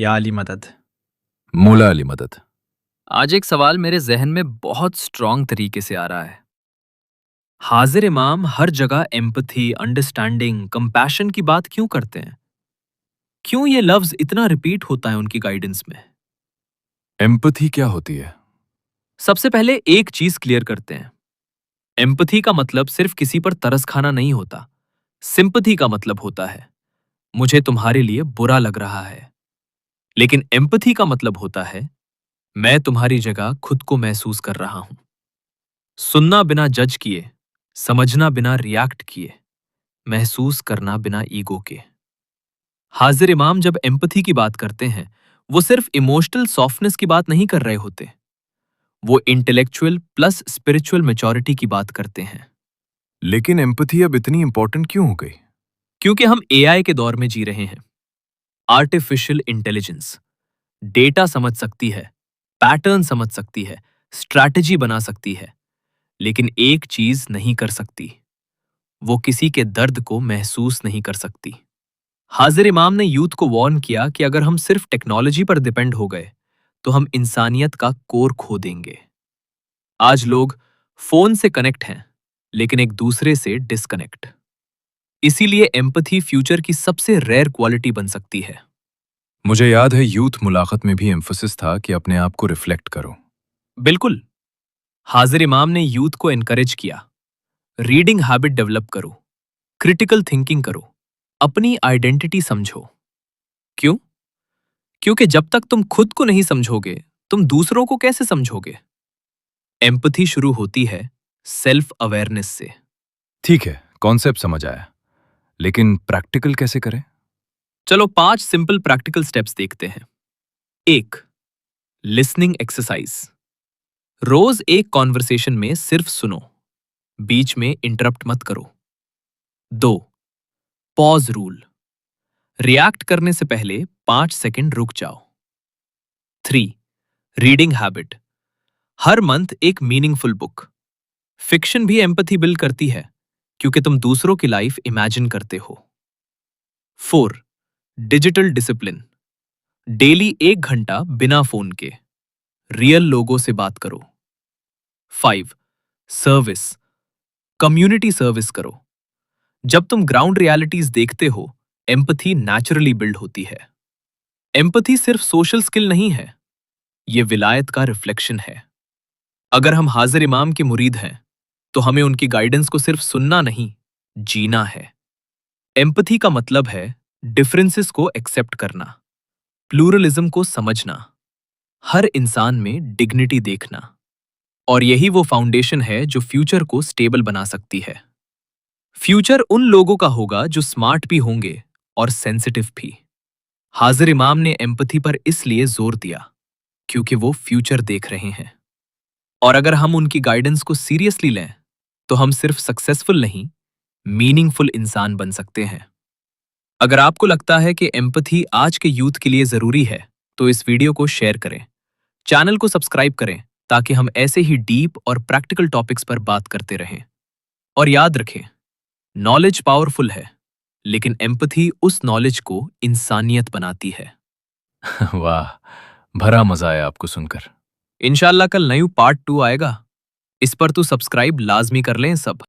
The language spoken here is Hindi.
या अली मदद। मोला अली मदद। आज एक सवाल मेरे जहन में बहुत स्ट्रांग तरीके से आ रहा है। हाजिर इमाम हर जगह एम्पथी, अंडरस्टैंडिंग, कंपैशन की बात क्यों करते हैं? क्यों ये लफ्ज इतना रिपीट होता है उनकी गाइडेंस में? एम्पथी क्या होती है? सबसे पहले एक चीज क्लियर करते हैं। एम्पथी का मतलब सिर्फ किसी पर तरस खाना नहीं होता। सिंपथी का मतलब होता है मुझे तुम्हारे लिए बुरा लग रहा है। लेकिन एम्पथी का मतलब होता है मैं तुम्हारी जगह खुद को महसूस कर रहा हूं। सुनना बिना जज किए, समझना बिना रिएक्ट किए, महसूस करना बिना ईगो के। हाजिर इमाम जब एम्पथी की बात करते हैं, वो सिर्फ इमोशनल सॉफ्टनेस की बात नहीं कर रहे होते। वो इंटेलेक्चुअल प्लस स्पिरिचुअल मैच्योरिटी की बात करते हैं। लेकिन एम्पथी अब इतनी इंपॉर्टेंट क्यों हो गई? क्योंकि हम एआई के दौर में जी रहे हैं। आर्टिफिशियल इंटेलिजेंस डेटा समझ सकती है, पैटर्न समझ सकती है, स्ट्रैटेजी बना सकती है, लेकिन एक चीज नहीं कर सकती, वो किसी के दर्द को महसूस नहीं कर सकती। हाजिर इमाम ने यूथ को वार्न किया कि अगर हम सिर्फ टेक्नोलॉजी पर डिपेंड हो गए तो हम इंसानियत का कोर खो देंगे। आज लोग फोन से कनेक्ट हैं, लेकिन एक दूसरे से डिस्कनेक्ट। इसीलिए एम्पथी फ्यूचर की सबसे रेयर क्वालिटी बन सकती है। मुझे याद है यूथ मुलाकात में भी एम्फोसिस था कि अपने आप को रिफ्लेक्ट करो। बिल्कुल। हाजिर इमाम ने यूथ को एनकरेज किया, रीडिंग हैबिट डेवलप करो, क्रिटिकल थिंकिंग करो, अपनी आइडेंटिटी समझो। क्यों? क्योंकि जब तक तुम खुद को नहीं समझोगे, तुम दूसरों को कैसे समझोगे? एम्पथी शुरू होती है सेल्फ अवेयरनेस से। ठीक है, कॉन्सेप्ट समझ आया, लेकिन प्रैक्टिकल कैसे करें? चलो 5 सिंपल प्रैक्टिकल स्टेप्स देखते हैं। 1. Listening exercise. रोज एक कॉन्वर्सेशन में सिर्फ सुनो, बीच में इंटरप्ट मत करो। 2. Pause rule. रिएक्ट करने से पहले 5 सेकंड रुक जाओ। 3. Reading habit. हर मंथ एक मीनिंगफुल बुक। फिक्शन भी एम्पथी बिल्ड करती है, क्योंकि तुम दूसरों की लाइफ इमेजिन करते हो। 4. Digital discipline. डेली 1 घंटा बिना फोन के रियल लोगों से बात करो। 5. सर्विस। कम्युनिटी सर्विस करो। जब तुम ग्राउंड रियलिटीज देखते हो, एम्पथी नेचुरली बिल्ड होती है। एम्पथी सिर्फ सोशल स्किल नहीं है, ये विलायत का रिफ्लेक्शन है। अगर हम हाजिर इमाम के मुरीद हैं, तो हमें उनकी गाइडेंस को सिर्फ सुनना नहीं, जीना है। एम्पथी का मतलब है डिफरेंसेस को एक्सेप्ट करना, प्लूरलिज्म को समझना, हर इंसान में डिग्निटी देखना। और यही वो फाउंडेशन है जो फ्यूचर को स्टेबल बना सकती है। फ्यूचर उन लोगों का होगा जो स्मार्ट भी होंगे और सेंसिटिव भी। हाजिर इमाम ने एम्पथी पर इसलिए जोर दिया क्योंकि वो फ्यूचर देख रहे हैं। और अगर हम उनकी गाइडेंस को सीरियसली लें, तो हम सिर्फ सक्सेसफुल नहीं, मीनिंगफुल इंसान बन सकते हैं। अगर आपको लगता है कि एम्पथी आज के यूथ के लिए जरूरी है, तो इस वीडियो को शेयर करें, चैनल को सब्सक्राइब करें, ताकि हम ऐसे ही डीप और प्रैक्टिकल टॉपिक्स पर बात करते रहें। और याद रखें, नॉलेज पावरफुल है, लेकिन एम्पथी उस नॉलेज को इंसानियत बनाती है। वाह, भरा मजा आया आपको सुनकर। इंशाल्लाह कल नयू पार्ट 2 आएगा। इस पर तो सब्सक्राइब लाजमी कर लें सब।